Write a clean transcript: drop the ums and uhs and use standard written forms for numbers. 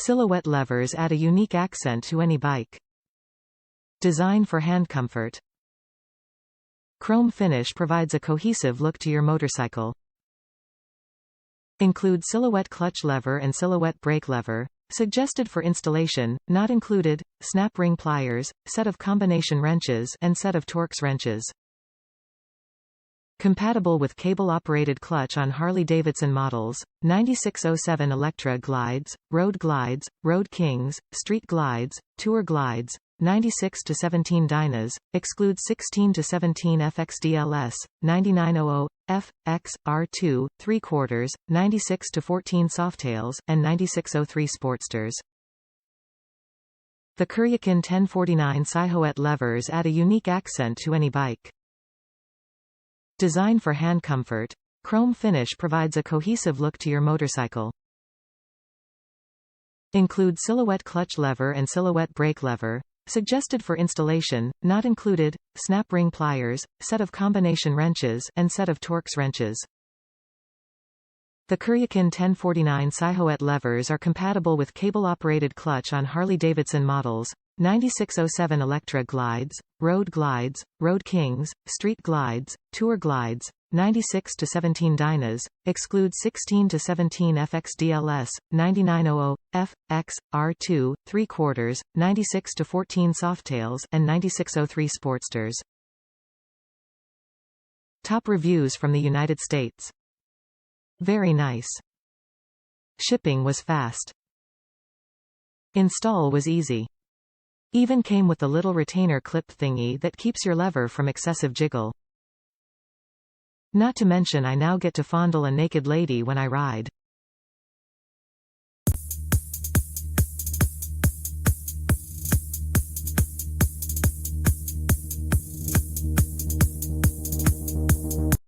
Silhouette levers add a unique accent to any bike. Design for hand comfort. Chrome finish provides a cohesive look to your motorcycle. Include silhouette clutch lever and silhouette brake lever. Suggested for installation, not included, snap ring pliers, set of combination wrenches and set of Torx wrenches. Compatible with cable-operated clutch on Harley-Davidson models, 9607 Electra Glides, Road Glides, Road Kings, Street Glides, Tour Glides, 96-17 Dynas, excludes 16-17 FXDLS, 9900, FX, R2, 3/4, 96-14 Softails, and 9603 Sportsters. The Kuryakyn 1049 Sihouette levers add a unique accent to any bike. Design for hand comfort. Chrome finish provides a cohesive look to your motorcycle. Include silhouette clutch lever and silhouette brake lever. Suggested for installation, not included, snap ring pliers, set of combination wrenches and set of Torx wrenches. The Kuryakyn 1049 Sihouette levers are compatible with cable-operated clutch on Harley-Davidson models, 9607 Electra Glides, Road Glides, Road Kings, Street Glides, Tour Glides, 96-17 Dynas, excludes 16-17 FXDLS, 9900, FX, R2, 3/4, 96-14 Softails, and 9603 Sportsters. Top reviews from the United States. Very nice. Shipping was fast. Install was easy. Even came with the little retainer clip thingy that keeps your lever from excessive jiggle. Not to mention I now get to fondle a naked lady when I ride.